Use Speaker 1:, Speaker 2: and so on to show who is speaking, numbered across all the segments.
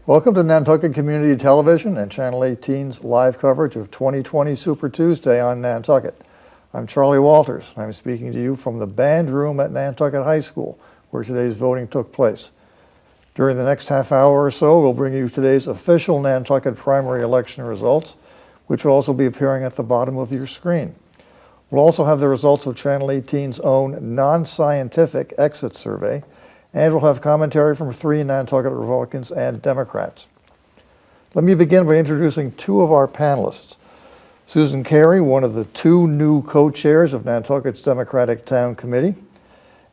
Speaker 1: Welcome to Nantucket Community Television and Channel 18's live coverage of 2020 Super Tuesday on Nantucket. I'm Charlie Walters. I'm speaking to you from the band room at Nantucket High School, where today's voting took place. During the next half hour or so, we'll bring you today's official Nantucket primary election results, which will also be appearing at the bottom of your screen. We'll also have the results of Channel 18's own non-scientific exit survey, and we'll have commentary from 3 Nantucket Republicans and Democrats. Let me begin by introducing 2 of our panelists. Susan Carey, one of the 2 new co-chairs of Nantucket's Democratic Town Committee,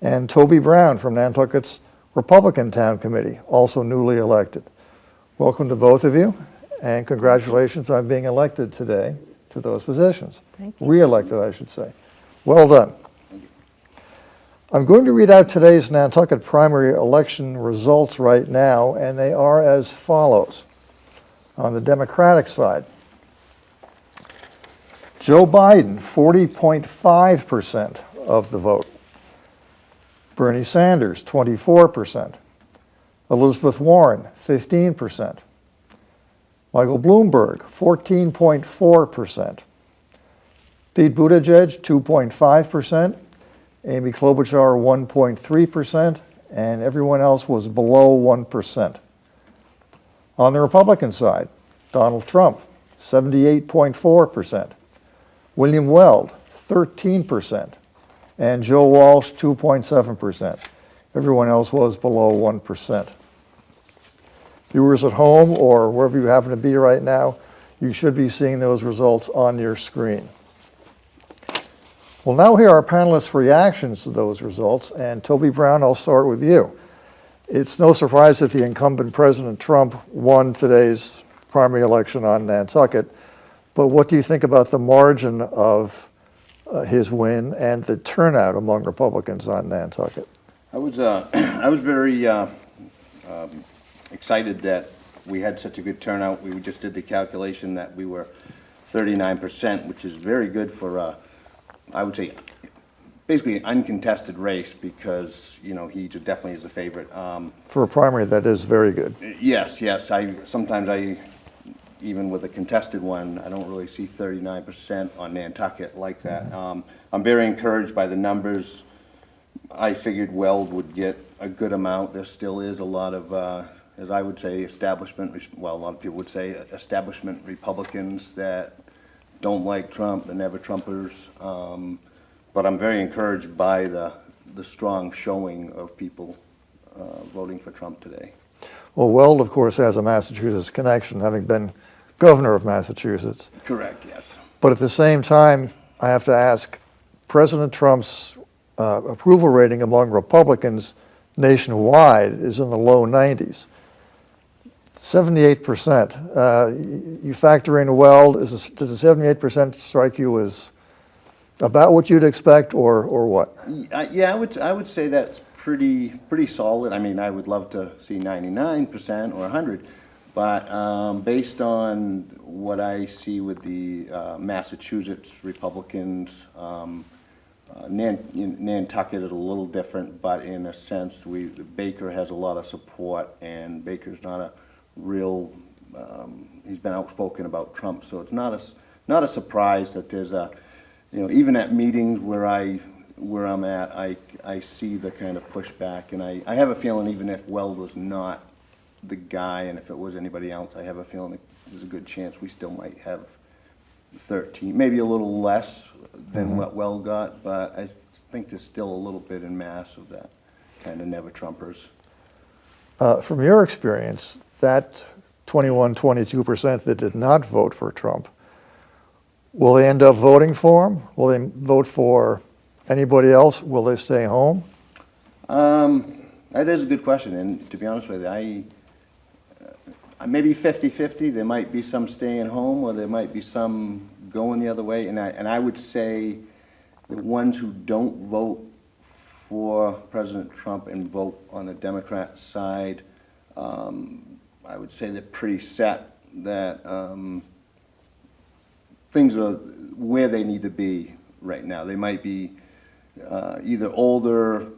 Speaker 1: and Toby Brown from Nantucket's Republican Town Committee, also newly elected. Welcome to both of you, and congratulations on being elected today to those positions.
Speaker 2: Thank you.
Speaker 1: Re-elected, I should say. Well done. I'm going to read out today's Nantucket primary election results right now, and they are as follows. On the Democratic side, Joe Biden, 40.5% of the vote. Bernie Sanders, 24%. Elizabeth Warren, 15%. Michael Bloomberg, 14.4%. Pete Buttigieg, 2.5%. Amy Klobuchar, 1.3%, and everyone else was below 1%. On the Republican side, Donald Trump, 78.4%. William Weld, 13%. And Joe Walsh, 2.7%. Everyone else was below 1%. Viewers at home or wherever you happen to be right now, you should be seeing those results on your screen. We'll now hear our panelists' reactions to those results, and Toby Brown, I'll start with you. It's no surprise that the incumbent President Trump won today's primary election on Nantucket, but what do you think about the margin of his win and the turnout among Republicans on Nantucket?
Speaker 3: I was very excited that we had such a good turnout. We just did the calculation that we were 39%, which is very good for I would say, basically an uncontested race because, you know, he definitely is a favorite.
Speaker 1: For a primary, that is very good.
Speaker 3: Yes. Sometimes even with a contested one, I don't really see 39% on Nantucket like that. I'm very encouraged by the numbers. I figured Weld would get a good amount. There still is a lot of, as I would say, a lot of people would say establishment Republicans that don't like Trump, the never Trumpers, but I'm very encouraged by the strong showing of people voting for Trump today.
Speaker 1: Well, Weld, of course, has a Massachusetts connection, having been governor of Massachusetts.
Speaker 3: Correct, yes.
Speaker 1: But at the same time, I have to ask, President Trump's approval rating among Republicans nationwide is in the low 90s. 78%. You factor in Weld, does the 78% strike you as about what you'd expect, or what?
Speaker 3: Yeah, I would say that's pretty solid. I mean, I would love to see 99% or 100, but based on what I see with the Massachusetts Republicans, Nantucket is a little different, but in a sense, Baker has a lot of support, and Baker's not a real, he's been outspoken about Trump, so it's not a surprise that there's even at meetings where I'm at, I see the kind of pushback, and I have a feeling even if Weld was not the guy, and if it was anybody else, I have a feeling that there's a good chance we still might have 13, maybe a little less than what Weld got, but I think there's still a little bit in mass of that kind of never Trumpers.
Speaker 1: From your experience, that 22% that did not vote for Trump, will they end up voting for him? Will they vote for anybody else? Will they stay home?
Speaker 3: That is a good question, and to be honest with you, maybe 50-50. There might be some staying home, or there might be some going the other way, and I would say the ones who don't vote for President Trump and vote on the Democrat side, I would say they're pretty set that things are where they need to be right now. They might be either older,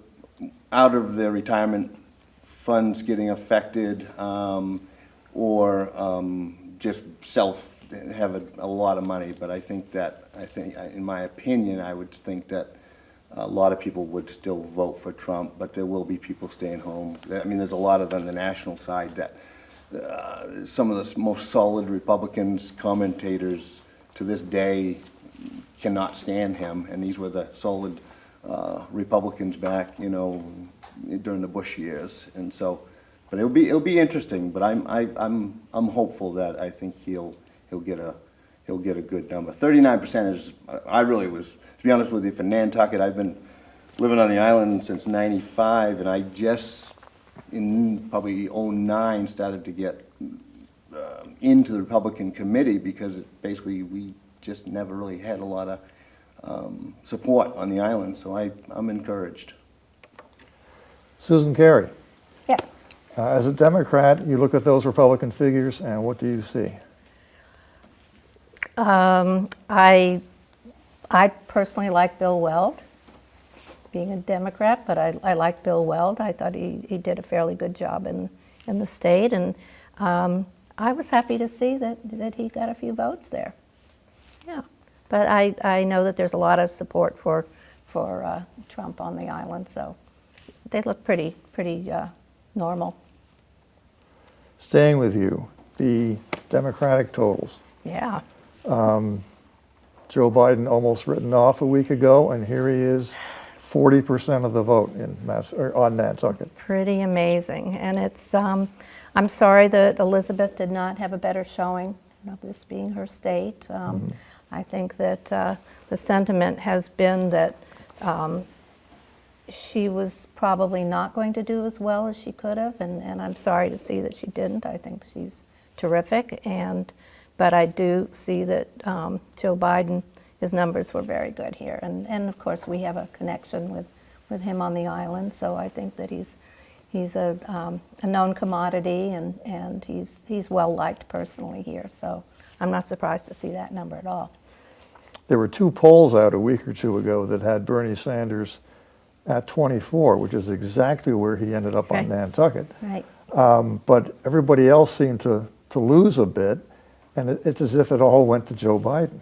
Speaker 3: out of their retirement funds getting affected, or just have a lot of money. But I think, in my opinion, I would think that a lot of people would still vote for Trump, but there will be people staying home. I mean, there's a lot of on the national side that some of the most solid Republicans, commentators to this day cannot stand him, and these were the solid Republicans back, during the Bush years, and so. But it'll be interesting. But I'm hopeful that I think he'll get a good number. 39% is, I really was, to be honest with you, for Nantucket, I've been living on the island since '95, and I just in probably '09 started to get into the Republican committee because basically we just never really had a lot of support on the island. So I'm encouraged.
Speaker 1: Susan Carey,
Speaker 2: Yes.
Speaker 1: as a Democrat, you look at those Republican figures, and what do you see?
Speaker 2: I personally like Bill Weld, being a Democrat, but I like Bill Weld. I thought he did a fairly good job in the state, and I was happy to see that he got a few votes there. Yeah, but I know that there's a lot of support for Trump on the island, so they look pretty normal.
Speaker 1: Staying with you, the Democratic totals.
Speaker 2: Yeah.
Speaker 1: Joe Biden almost written off a week ago, and here he is, 40% of the vote on Nantucket.
Speaker 2: Pretty amazing, and it's. I'm sorry that Elizabeth did not have a better showing. This being her state, I think that the sentiment has been that she was probably not going to do as well as she could have, and I'm sorry to see that she didn't. I think she's terrific, but I do see that Joe Biden, his numbers were very good here, and of course we have a connection with him on the island, so I think that he's a known commodity, and he's well liked personally here, so I'm not surprised to see that number at all.
Speaker 1: There were two polls out a week or two ago that had Bernie Sanders at 24, which is exactly where he ended up on Nantucket.
Speaker 2: Right.
Speaker 1: But everybody else seemed to lose a bit, and it's as if it all went to Joe Biden.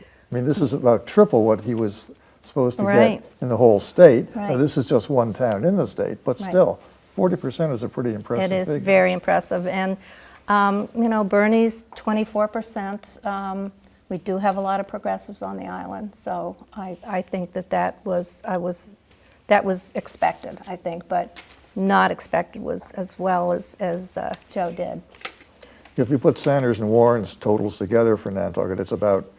Speaker 1: I mean, this is about triple what he was supposed to get in the whole state.
Speaker 2: Right.
Speaker 1: Now, this is just one town in the state, but still, 40% is a pretty impressive
Speaker 2: It is
Speaker 1: figure.
Speaker 2: very impressive, and Bernie's 24%. We do have a lot of progressives on the island, so I think that was expected, I think, but not expected was as well as Joe did.
Speaker 1: If you put Sanders and Warren's totals together for Nantucket, it's about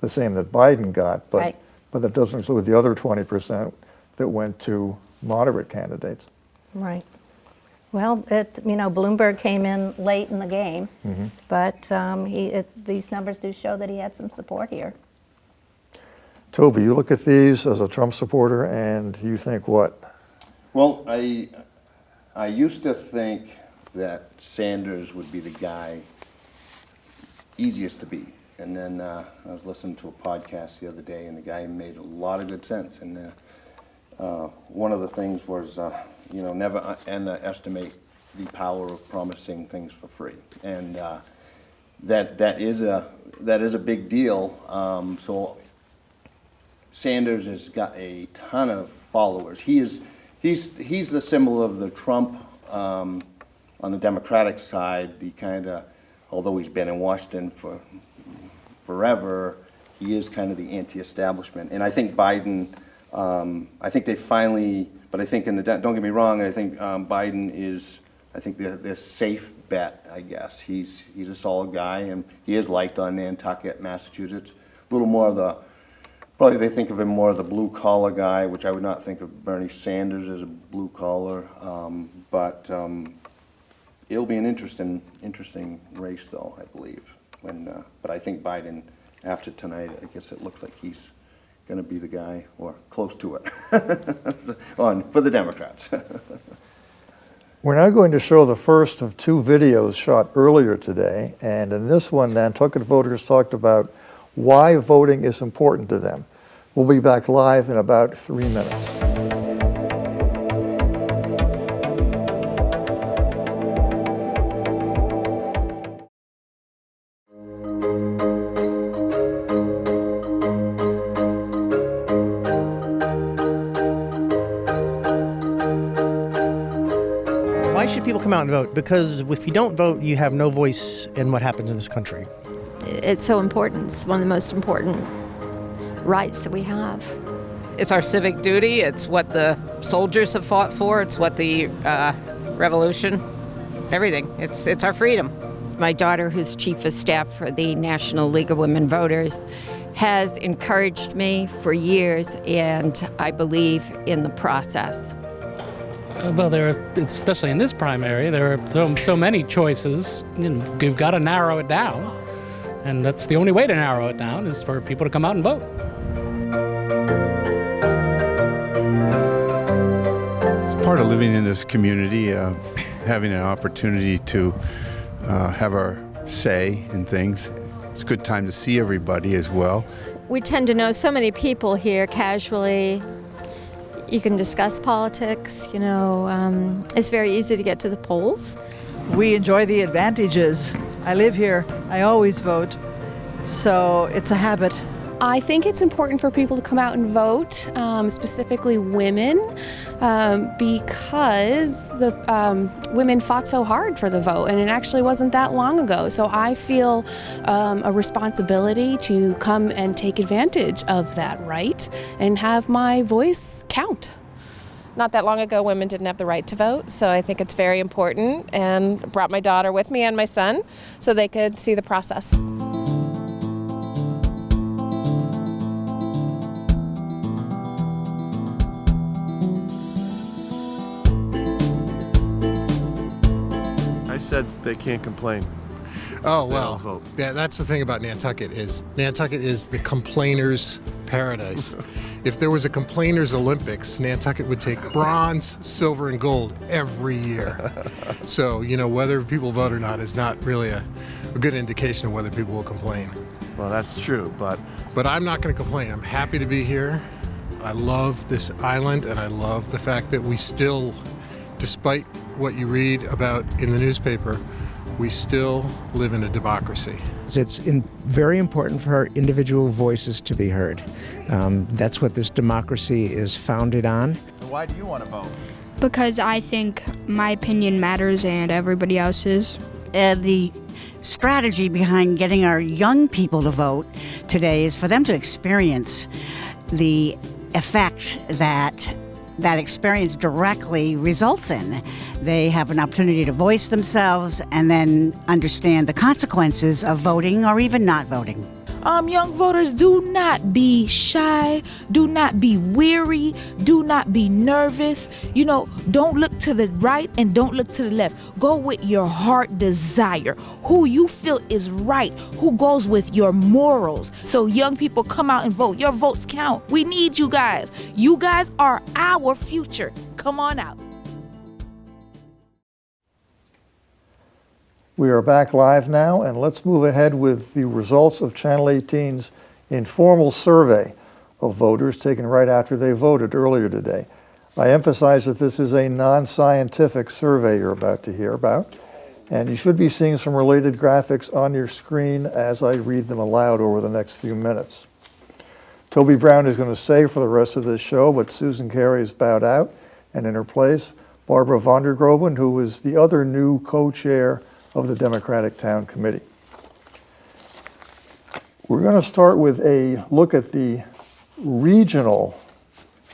Speaker 1: the same that Biden got, but that doesn't include the other 20% that went to moderate candidates.
Speaker 2: Right. Well, Bloomberg came in late in the game, but these numbers do show that he had some support here.
Speaker 1: Toby, you look at these as a Trump supporter, and you think what?
Speaker 3: Well, I used to think that Sanders would be the guy easiest to beat. And then I was listening to a podcast the other day, and the guy made a lot of good sense. And one of the things was, never underestimate the power of promising things for free. And that is a big deal. So Sanders has got a ton of followers. He's the symbol of the Trump on the Democratic side. The kind of, although he's been in Washington for forever, he is kind of the anti-establishment. And I think Biden, I think they finally, but I think don't get me wrong, I think Biden is, I think the safe bet, I guess. He's a solid guy, and he is liked on Nantucket, Massachusetts. A little more of the, probably they think of him more as a blue-collar guy, which I would not think of Bernie Sanders as a blue-collar. But it'll be an interesting race, though, I believe. But I think Biden, after tonight, I guess it looks like he's going to be the guy, or close to it, for the Democrats.
Speaker 1: We're now going to show the first of two videos shot earlier today, and in this one, Nantucket voters talked about why voting is important to them. We'll be back live in about 3 minutes.
Speaker 4: should people come out and vote? Because if you don't vote, you have no voice in what happens in this country.
Speaker 5: It's so important. It's one of the most important rights that we have.
Speaker 6: It's our civic duty. It's what the soldiers have fought for. It's what the revolution, everything. It's our freedom.
Speaker 7: My daughter, who's chief of staff for the National League of Women Voters, has encouraged me for years, and I believe in the process.
Speaker 8: Well, especially in this primary, there are so many choices. You've got to narrow it down, and that's the only way to narrow it down is for people to come out and vote.
Speaker 9: It's part of living in this community, having an opportunity to have our say in things. It's a good time to see everybody as well.
Speaker 5: We tend to know so many people here casually. You can discuss politics, it's very easy to get to the polls.
Speaker 10: We enjoy the advantages. I live here, I always vote, so it's a habit.
Speaker 11: I think it's important for people to come out and vote, specifically women, because the women fought so hard for the vote, and it actually wasn't that long ago. So I feel a responsibility to come and take advantage of that right and have my voice count.
Speaker 12: Not that long ago, women didn't have the right to vote, so I think it's very important, and brought my daughter with me and my son so they could see the process.
Speaker 13: I said they can't complain.
Speaker 4: Oh, well, yeah, that's the thing about Nantucket is the complainers' paradise. If there was a complainers' Olympics, Nantucket would take bronze, silver, and gold every year. So, whether people vote or not is not really a good indication of whether people will complain.
Speaker 13: Well, that's true, but
Speaker 4: I'm not going to complain. I'm happy to be here. I love this island, and I love the fact that we still, despite what you read about in the newspaper, we still live in a democracy.
Speaker 14: It's very important for our individual voices to be heard. That's what this democracy is founded on.
Speaker 13: why do you want to vote?
Speaker 15: Because I think my opinion matters and everybody else's.
Speaker 16: The strategy behind getting our young people to vote today is for them to experience the effect that experience directly results in. They have an opportunity to voice themselves and then understand the consequences of voting or even not voting.
Speaker 17: Young voters, do not be shy, do not be weary, do not be nervous. Don't look to the right and don't look to the left. Go with your heart desire, who you feel is right, who goes with your morals. So young people, come out and vote. Your votes count. We need you guys. You guys are our future. Come on out.
Speaker 1: We are back live now, and let's move ahead with the results of Channel 18's informal survey of voters taken right after they voted earlier today. I emphasize that this is a non-scientific survey you're about to hear about, and you should be seeing some related graphics on your screen as I read them aloud over the next few minutes. Toby Brown is going to stay for the rest of this show, but Susan Carey has bowed out, and in her place, Barbara von der Groben, who is the other new co-chair of the Democratic Town Committee. We're going to start with a look at the regional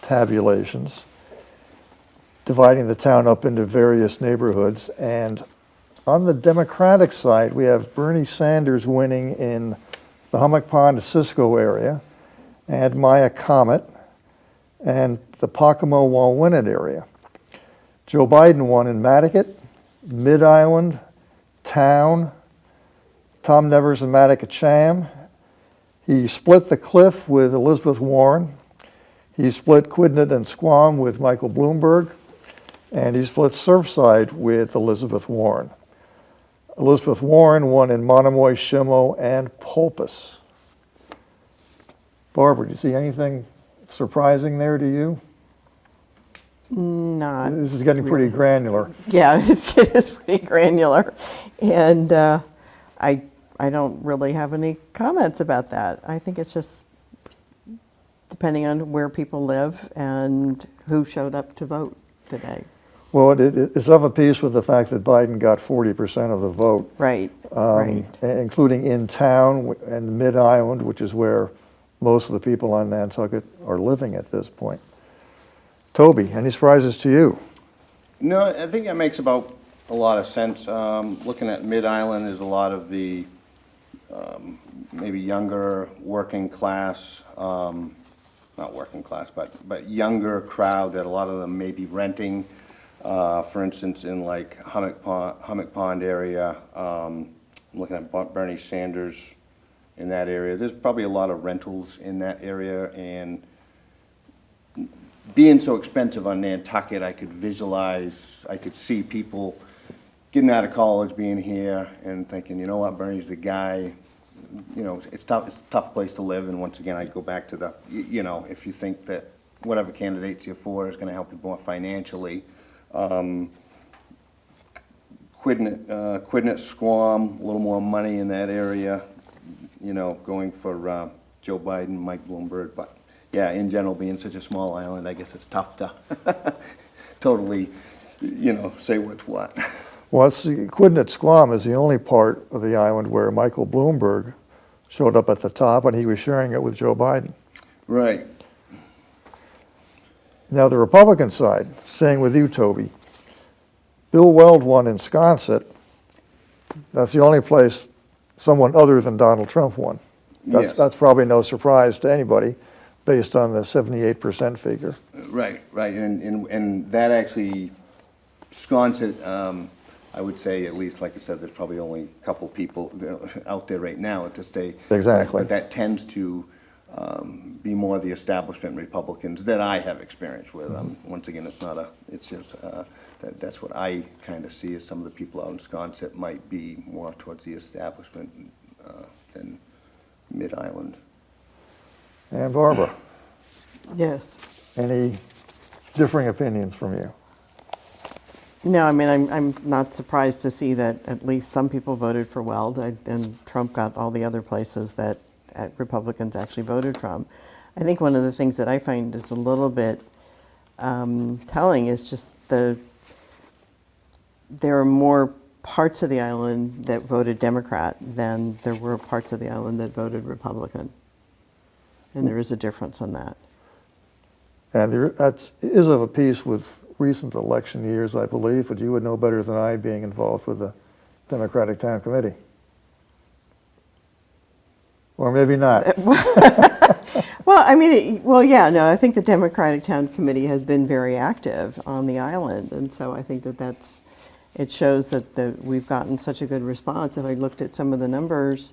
Speaker 1: tabulations, dividing the town up into various neighborhoods. And on the Democratic side, we have Bernie Sanders winning in the Hummock Pond-Cisco area, and Maya Comet, and the Pocomo-Wauwinet area. Joe Biden won in Mattocket, Mid-Island, Town, Tom Nevers and Mattocket-Cham. He split the Cliff with Elizabeth Warren. He split Quidnet and Squam with Michael Bloomberg. And he split Surfside with Elizabeth Warren. Elizabeth Warren won in Monomoy, Shimo, and Pulpus. Barbara, do you see anything surprising there to you?
Speaker 18: Not.
Speaker 1: This is getting pretty granular.
Speaker 18: Yeah, it is pretty granular. And I don't really have any comments about that. I think it's just depending on where people live and who showed up to vote today.
Speaker 1: Well, it's of a piece with the fact that Biden got 40% of the vote.
Speaker 18: Right, right.
Speaker 1: Including in town and Mid-Island, which is where most of the people on Nantucket are living at this point. Toby, any surprises to you?
Speaker 3: No, I think that makes about a lot of sense. Looking at Mid-Island, there's a lot of the maybe younger working class, not working class, but younger crowd that a lot of them may be renting. For instance, in like Hummock Pond area, I'm looking at Bernie Sanders in that area. There's probably a lot of rentals in that area, and being so expensive on Nantucket, I could visualize, I could see people getting out of college, being here, and thinking, you know what, Bernie's the guy. You know, it's a tough place to live, and once again, I go back to the, you know, if you think that whatever candidates you're for is going to help you more financially. Quidnet, Squam, a little more money in that area, you know, going for Joe Biden, Mike Bloomberg. But yeah, in general, being such a small island, I guess it's tough to totally, you know, say what's what.
Speaker 1: Well, Quidnet Squam is the only part of the island where Michael Bloomberg showed up at the top, and he was sharing it with Joe Biden.
Speaker 3: Right.
Speaker 1: Now, the Republican side, staying with you, Toby, Bill Weld won in Sconset. That's the only place someone other than Donald Trump won. That's probably no surprise to anybody based on the 78% figure.
Speaker 3: Right, right. And that actually, Sconset, I would say, at least, like I said, there's probably only a couple people out there right now at this day.
Speaker 1: Exactly.
Speaker 3: But that tends to be more the establishment Republicans that I have experience with. Once again, it's just, that's what I kind of see as some of the people out in Sconset might be more towards the establishment than Mid-Island.
Speaker 1: And Barbara?
Speaker 18: Yes.
Speaker 1: Any differing opinions from you?
Speaker 18: No, I mean, I'm not surprised to see that at least some people voted for Weld, and Trump got all the other places that Republicans actually voted from. I think one of the things that I find is a little bit telling is just there are more parts of the island that voted Democrat than there were parts of the island that voted Republican. And there is a difference on that.
Speaker 1: And that is of a piece with recent election years, I believe, but you would know better than I, being involved with the Democratic Town Committee. Or maybe not.
Speaker 18: Well, I mean, yeah, no, I think the Democratic Town Committee has been very active on the island, and so I think it shows that we've gotten such a good response. If I looked at some of the numbers,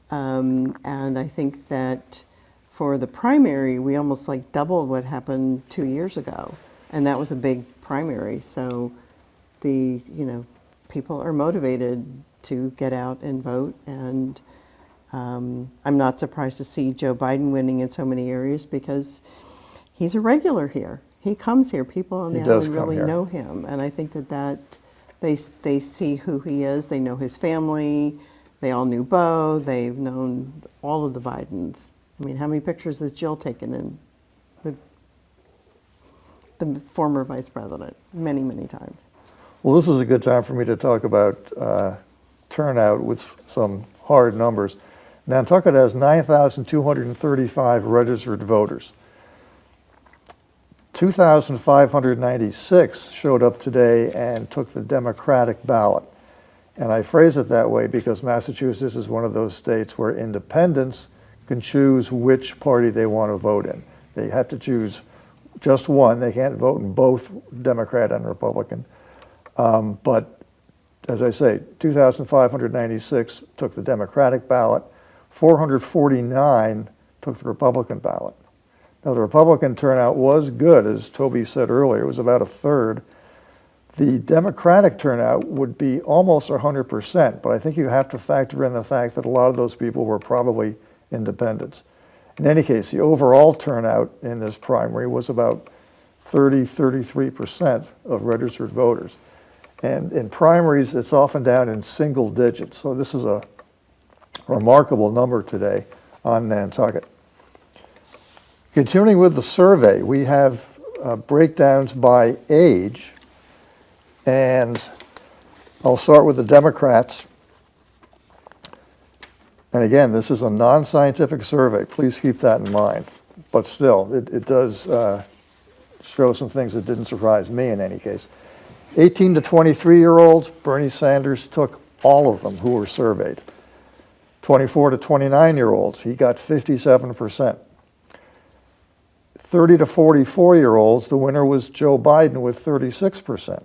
Speaker 18: and I think that for the primary, we almost like doubled what happened 2 years ago, and that was a big primary. So people are motivated to get out and vote, and I'm not surprised to see Joe Biden winning in so many areas because he's a regular here. He comes here. People on the island really know him, and I think that they see who he is. They know his family. They all knew Beau. They've known all of the Bidens. I mean, how many pictures has Jill taken in with the former vice president? Many, many times.
Speaker 1: Well, this is a good time for me to talk about turnout with some hard numbers. Nantucket has 9,235 registered voters. 2,596 showed up today and took the Democratic ballot. And I phrase it that way because Massachusetts is one of those states where independents can choose which party they want to vote in. They have to choose just one. They can't vote in both Democrat and Republican. But as I say, 2,596 took the Democratic ballot. 449 took the Republican ballot. Now, the Republican turnout was good, as Toby said earlier. It was about a third. The Democratic turnout would be almost 100%, but I think you have to factor in the fact that a lot of those people were probably independents. In any case, the overall turnout in this primary was about 33% of registered voters. And in primaries, it's often down in single digits. So this is a remarkable number today on Nantucket. Continuing with the survey, we have breakdowns by age. And I'll start with the Democrats. And again, this is a non-scientific survey. Please keep that in mind. But still, it does show some things that didn't surprise me in any case. 18 to 23-year-olds, Bernie Sanders took all of them who were surveyed. 24 to 29-year-olds, he got 57%. 30 to 44-year-olds, the winner was Joe Biden with 36%.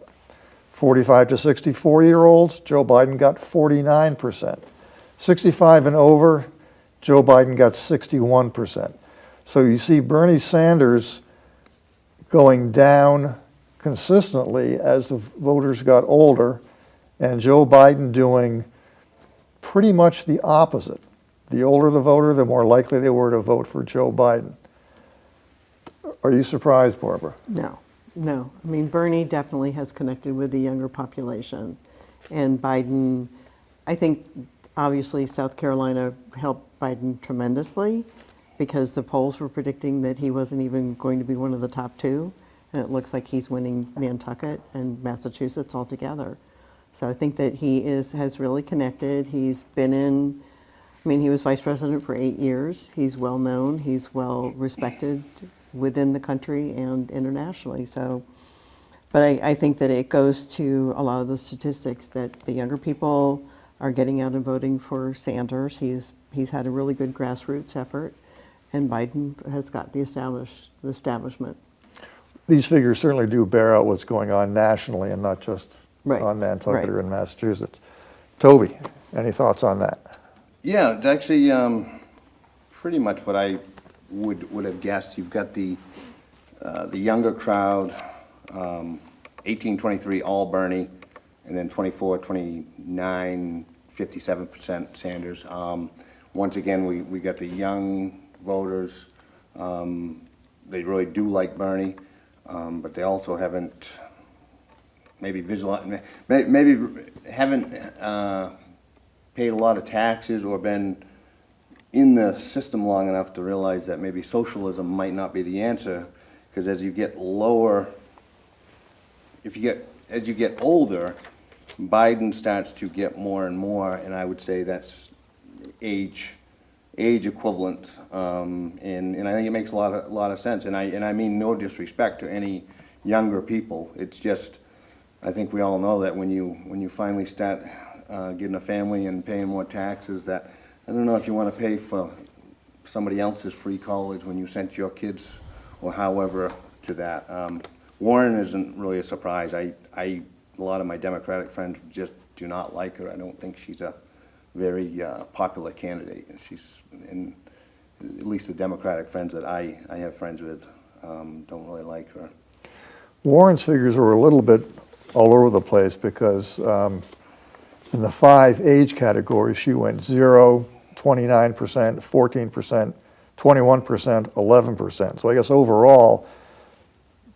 Speaker 1: 45 to 64-year-olds, Joe Biden got 49%. 65 and over, Joe Biden got 61%. So you see Bernie Sanders going down consistently as the voters got older, and Joe Biden doing pretty much the opposite. The older the voter, the more likely they were to vote for Joe Biden. Are you surprised, Barbara?
Speaker 18: No, no. I mean, Bernie definitely has connected with the younger population. And Biden, I think, obviously, South Carolina helped Biden tremendously because the polls were predicting that he wasn't even going to be one of the top two. And it looks like he's winning Nantucket and Massachusetts altogether. So I think that he has really connected. He's been in, I mean, he was vice president for 8 years. He's well known. He's well respected within the country and internationally. So, but I think that it goes to a lot of the statistics that the younger people are getting out and voting for Sanders. He's had a really good grassroots effort, and Biden has got the establishment.
Speaker 1: These figures certainly do bear out what's going on nationally and not just on Nantucket or in Massachusetts. Toby, any thoughts on that?
Speaker 3: Yeah, it's actually pretty much what I would have guessed. You've got the younger crowd, 18, 23, all Bernie, and then 24, 29, 57% Sanders. Once again, we got the young voters. They really do like Bernie, but they also haven't maybe haven't paid a lot of taxes or been in the system long enough to realize that maybe socialism might not be the answer, because as you get lower, as you get older, Biden starts to get more and more, and I would say that's age equivalent, and I think it makes a lot of sense, and I mean no disrespect to any younger people. It's just, I think we all know that when you finally start getting a family and paying more taxes, that I don't know if you want to pay for somebody else's free college when you sent your kids or however to that. Warren isn't really a surprise. A lot of my Democratic friends just do not like her. I don't think she's a very popular candidate. She's, in at least the Democratic friends that I have friends with, don't really like her.
Speaker 1: Warren's figures were a little bit all over the place because in the 5 age categories, she went 0, 29%, 14%, 21%, 11%. So I guess overall,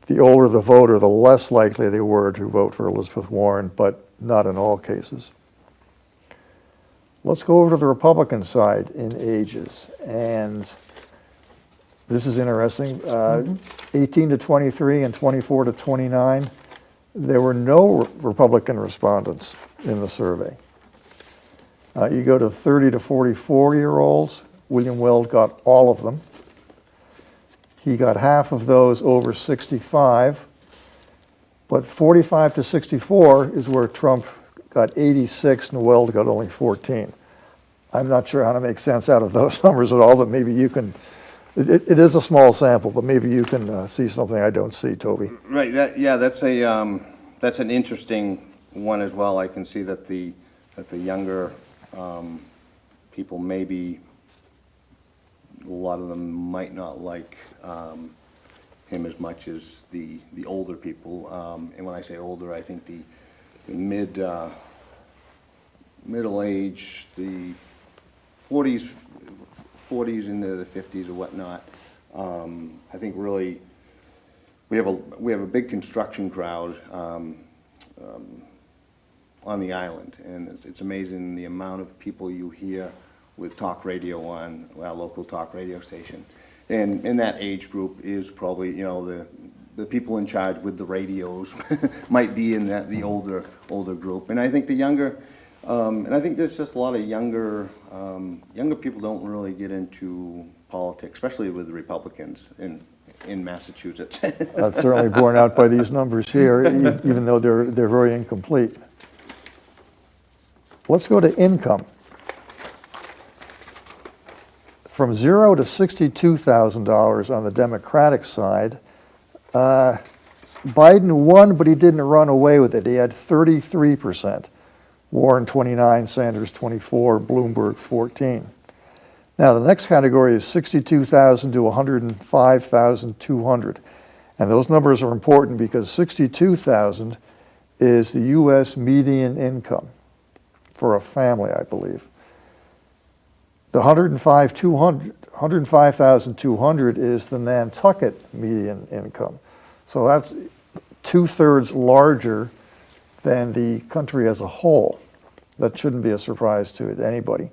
Speaker 1: the older the voter, the less likely they were to vote for Elizabeth Warren, but not in all cases. Let's go over to the Republican side in ages. And this is interesting. 18 to 23 and 24 to 29, there were no Republican respondents in the survey. You go to 30 to 44-year-olds, William Weld got all of them. He got half of those over 65, but 45 to 64 is where Trump got 86 and Weld got only 14. I'm not sure how to make sense out of those numbers at all, but maybe you can. It is a small sample, but maybe you can see something I don't see, Toby.
Speaker 3: Right. That's an interesting one as well. I can see that the younger people, maybe a lot of them might not like him as much as the older people. And when I say older, I think the middle age, the 40s into the 50s or whatnot. I think really we have a big construction crowd on the island, and it's amazing the amount of people you hear with talk radio on our local talk radio station. And in that age group is probably, the people in charge with the radios might be in the older group. And I think the younger, and I think there's just a lot of younger people don't really get into politics, especially with the Republicans in Massachusetts.
Speaker 1: That's certainly borne out by these numbers here, even though they're very incomplete. Let's go to income. From $0 to $62,000 on the Democratic side, Biden won, but he didn't run away with it. He had 33%. Warren 29, Sanders 24, Bloomberg 14. Now the next category is 62,000 to 105,200. And those numbers are important because 62,000 is the U.S. median income for a family, I believe. The 105,200 is the Nantucket median income. So that's 2/3 larger than the country as a whole. That shouldn't be a surprise to anybody.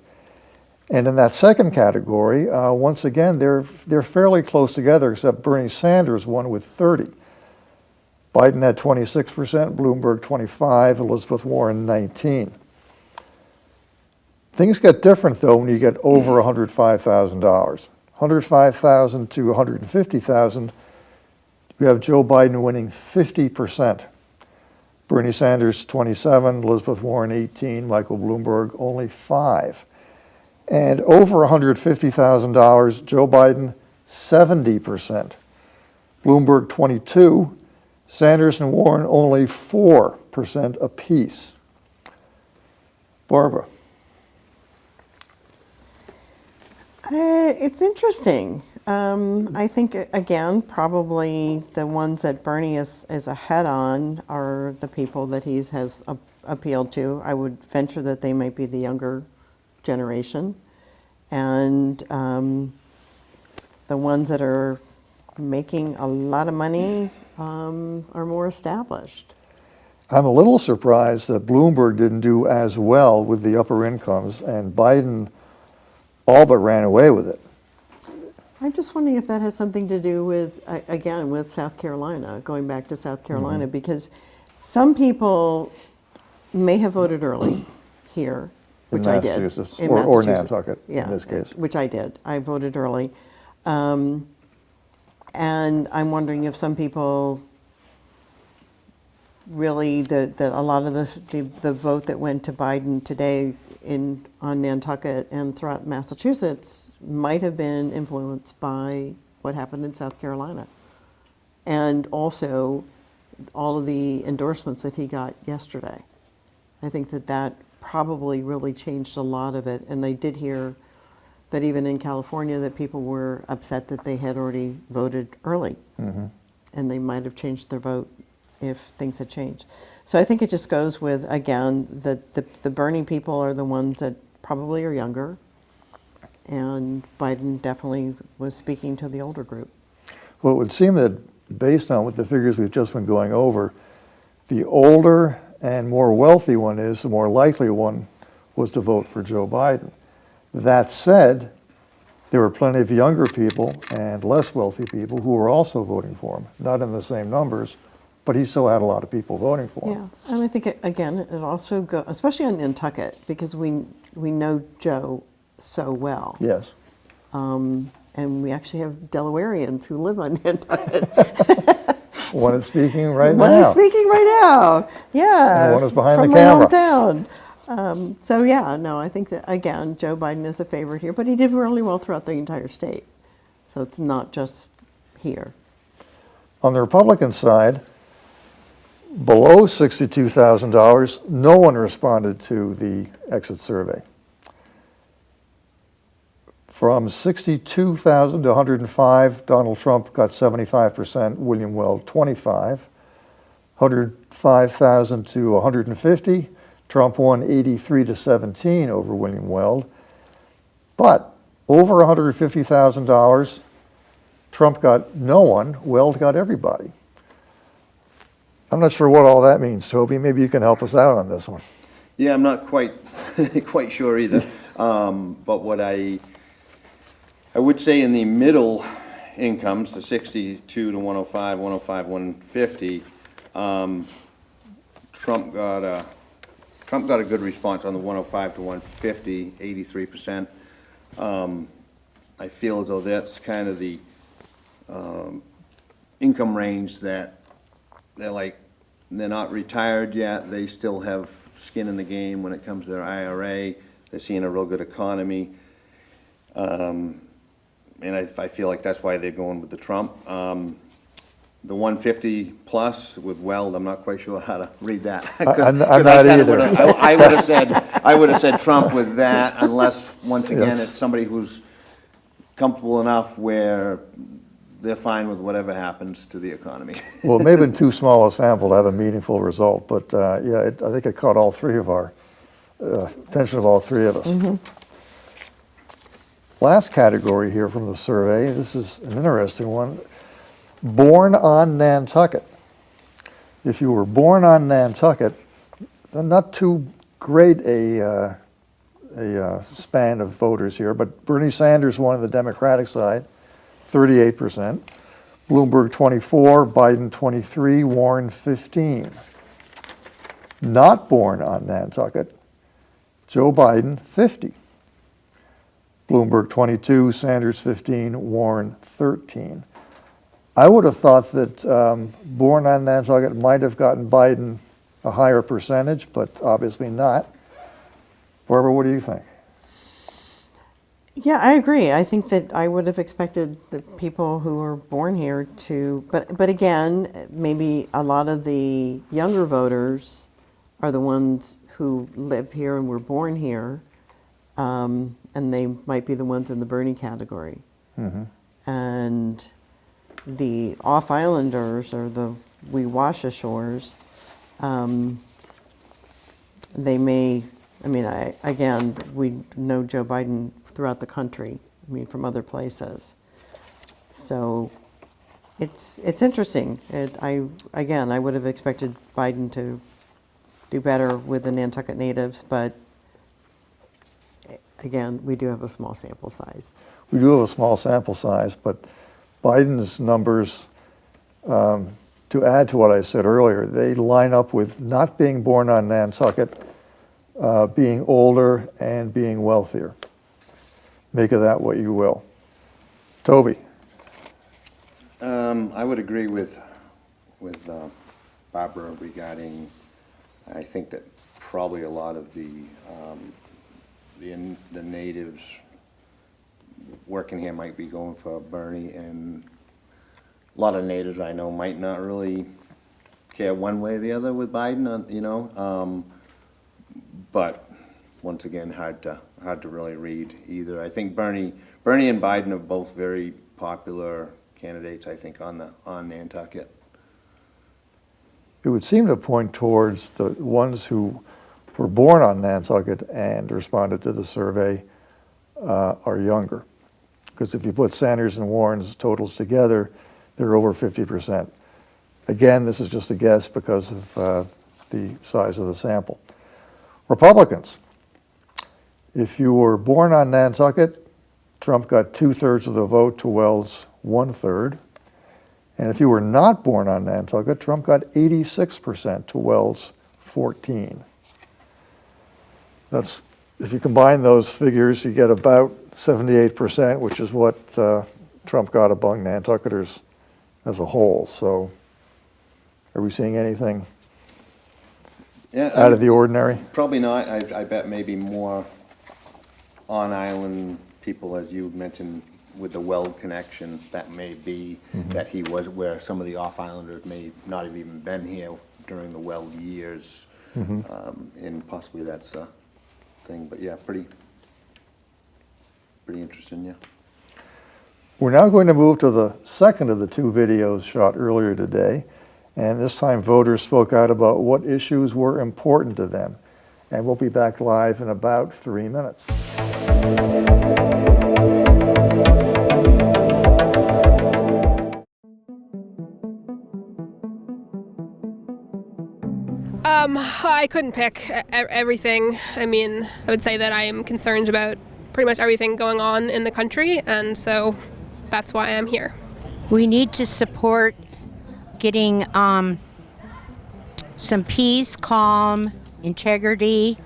Speaker 1: And in that second category, once again, they're fairly close together, except Bernie Sanders won with 30. Biden had 26%, Bloomberg 25, Elizabeth Warren 19. Things get different, though, when you get over $105,000. $105,000 to $150,000, you have Joe Biden winning 50%. Bernie Sanders 27, Elizabeth Warren 18, Michael Bloomberg only 5. And over $150,000, Joe Biden 70%. Bloomberg 22, Sanders and Warren only 4% apiece. Barbara.
Speaker 18: It's interesting. I think, again, probably the ones that Bernie is ahead on are the people that he has appealed to. I would venture that they might be the younger generation. And the ones that are making a lot of money are more established.
Speaker 1: I'm a little surprised that Bloomberg didn't do as well with the upper incomes, and Biden all but ran away with it.
Speaker 18: I'm just wondering if that has something to do with, again, with South Carolina, going back to South Carolina, because some people may have voted early here, which I did.
Speaker 1: Or Nantucket, in this case.
Speaker 18: Which I did. I voted early. And I'm wondering if some people really, that a lot of the vote that went to Biden today on Nantucket and throughout Massachusetts might have been influenced by what happened in South Carolina. And also all of the endorsements that he got yesterday. I think that probably really changed a lot of it. And I did hear that even in California that people were upset that they had already voted early. Mm-hmm. And they might have changed their vote if things had changed. So I think it just goes with, again, that the Bernie people are the ones that probably are younger, and Biden definitely was speaking to the older group.
Speaker 1: Well, it would seem that based on what the figures we've just been going over, the older and more wealthy one is, the more likely one was to vote for Joe Biden. That said, there were plenty of younger people and less wealthy people who were also voting for him, not in the same numbers, but he still had a lot of people voting for him.
Speaker 18: Yeah, and I think, again, it also goes, especially on Nantucket, because we know Joe so well.
Speaker 1: Yes.
Speaker 18: And we actually have Delawareans who live on Nantucket.
Speaker 1: One is speaking right now.
Speaker 18: One is speaking right now, yeah.
Speaker 1: And one is behind the
Speaker 18: from
Speaker 1: camera.
Speaker 18: my hometown. So yeah, no, I think that, again, Joe Biden is a favorite here, but he did really well throughout the entire state. So it's not just here.
Speaker 1: On the Republican side, below $62,000, no one responded to the exit survey. From 62,000 to 105, Donald Trump got 75%, William Weld 25. 105,000 to 150, Trump won 83 to 17 over William Weld. But over $150,000, Trump got no one, Weld got everybody. I'm not sure what all that means, Toby. Maybe you can help us out on this one.
Speaker 3: Yeah, I'm not quite sure either. But what I would say in the middle incomes, the 62 to 105, 105, 150, Trump got a good response on the 105 to 150, 83%. I feel as though that's kind of the income range that they're not retired yet. They still have skin in the game when it comes to their IRA. They're seeing a real good economy. And I feel like that's why they're going with the Trump. The 150 plus with Weld, I'm not quite sure how to read that.
Speaker 1: I'm not either.
Speaker 3: I would have said Trump with that, unless, once again,
Speaker 1: Yes.
Speaker 3: it's somebody who's comfortable enough where they're fine with whatever happens to the economy.
Speaker 1: Well, it may have been too small a sample to have a meaningful result, but yeah, I think it caught all three of our attention of all three of us. Last category here from the survey, this is an interesting one. Born on Nantucket. If you were born on Nantucket, not too great a span of voters here, but Bernie Sanders won on the Democratic side, 38%. Bloomberg 24, Biden 23, Warren 15. Not born on Nantucket, Joe Biden 50. Bloomberg 22, Sanders 15, Warren 13. I would have thought that born on Nantucket might have gotten Biden a higher percentage, but obviously not. Barbara, what do you think?
Speaker 18: Yeah, I agree. I think that I would have expected the people who were born here to, but again, maybe a lot of the younger voters are the ones who live here and were born here, and they might be the ones in the Bernie category. And the off-islanders or the Weewasha shores, they may, again, we know Joe Biden throughout the country, from other places. So it's interesting. I would have expected Biden to do better with the Nantucket natives, but again, we do have a small sample size.
Speaker 1: We do have a small sample size, but Biden's numbers, to add to what I said earlier, they line up with not being born on Nantucket, being older, and being wealthier. Make of that what you will. Toby.
Speaker 3: I would agree with Barbara regarding, I think that probably a lot of the natives working here might be going for Bernie, and a lot of natives I know might not really care one way or the other with Biden, but once again, hard to really read either. I think Bernie and Biden are both very popular candidates, I think, on Nantucket.
Speaker 1: It would seem to point towards the ones who were born on Nantucket and responded to the survey are younger. Because if you put Sanders and Warren's totals together, they're over 50%. Again, this is just a guess because of the size of the sample. Republicans. If you were born on Nantucket, Trump got 2/3 of the vote to Wells' 1/3. And if you were not born on Nantucket, Trump got 86% to Wells' 14. That's, if you combine those figures, you get about 78%, which is what Trump got among Nantucketers as a whole. So are we seeing anything out of the ordinary?
Speaker 3: Probably not. I bet maybe more on-island people, as you mentioned, with the Weld connection, that may be that he was, where some of the off-islanders may not have even been here during the Weld years, and possibly that's a thing. But yeah, pretty interesting, yeah.
Speaker 1: We're now going to move to the second of the two videos shot earlier today, and this time voters spoke out about what issues were important to them. And we'll be back live in about 3 minutes.
Speaker 19: I couldn't pick everything. I would say that I am concerned about pretty much everything going on in the country, and so that's why I'm here.
Speaker 20: We need to support getting some peace, calm, integrity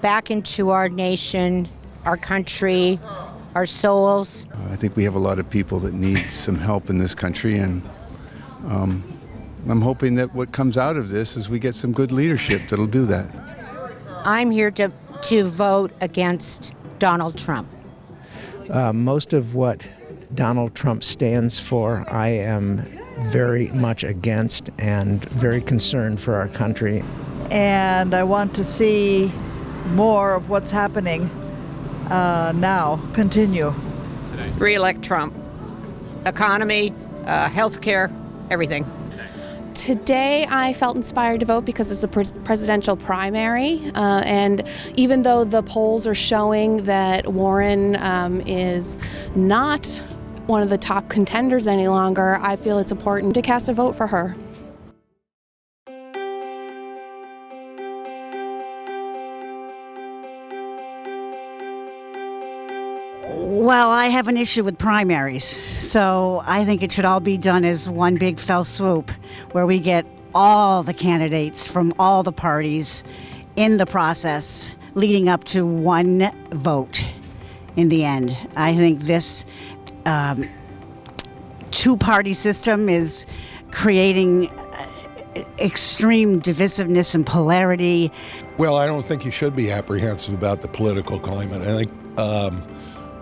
Speaker 20: back into our nation, our country, our souls.
Speaker 9: I think we have a lot of people that need some help in this country, and I'm hoping that what comes out of this is we get some good leadership that'll do that.
Speaker 20: I'm here to vote against Donald Trump.
Speaker 14: Most of what Donald Trump stands for, I am very much against and very concerned for our country.
Speaker 10: And I want to see more of what's happening now continue.
Speaker 6: Re-elect Trump. Economy, healthcare, everything.
Speaker 11: Today, I felt inspired to vote because it's a presidential primary, and even though the polls are showing that Warren is not one of the top contenders any longer, I feel it's important to cast a vote for her.
Speaker 16: Well, I have an issue with primaries, so I think it should all be done as one big fell swoop, where we get all the candidates from all the parties in the process, leading up to one vote in the end. I think this two-party system is creating extreme divisiveness and polarity.
Speaker 21: Well, I don't think you should be apprehensive about the political climate. I think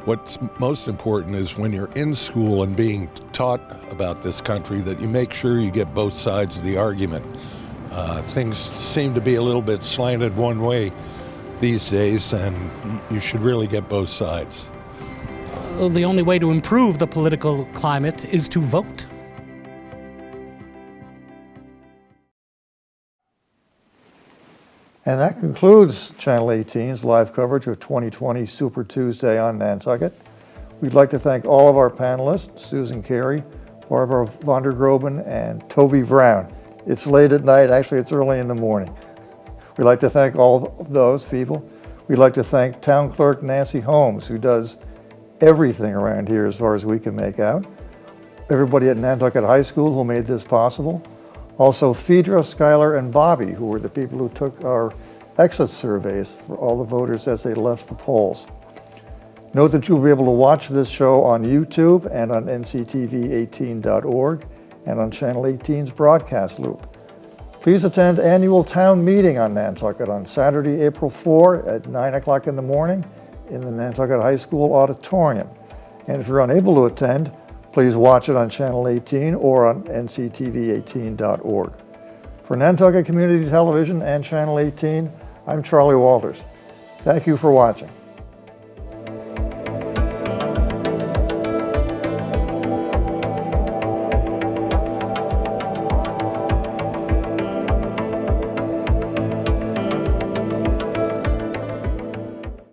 Speaker 21: what's most important is when you're in school and being taught about this country that you make sure you get both sides of the argument. Things seem to be a little bit slanted one way these days, and you should really get both sides.
Speaker 8: The only way to improve the political climate is to vote.
Speaker 1: And that concludes Channel 18's live coverage of 2020 Super Tuesday on Nantucket. We'd like to thank all of our panelists, Susan Carey, Barbara von der Groben, and Toby Brown. It's late at night, actually it's early in the morning. We'd like to thank all of those people. We'd like to thank Town Clerk Nancy Holmes, who does everything around here as far as we can make out. Everybody at Nantucket High School who made this possible. Also, Phaedra, Skylar, and Bobby, who were the people who took our exit surveys for all the voters as they left the polls. Note that you'll be able to watch this show on YouTube and on NCTV18.org and on Channel 18's broadcast loop. Please attend annual town meeting on Nantucket on Saturday, April 4 at 9 o'clock in the morning in the Nantucket High School auditorium. And if you're unable to attend, please watch it on Channel 18 or on NCTV18.org. For Nantucket Community Television and Channel 18, I'm Charlie Walters. Thank you for watching.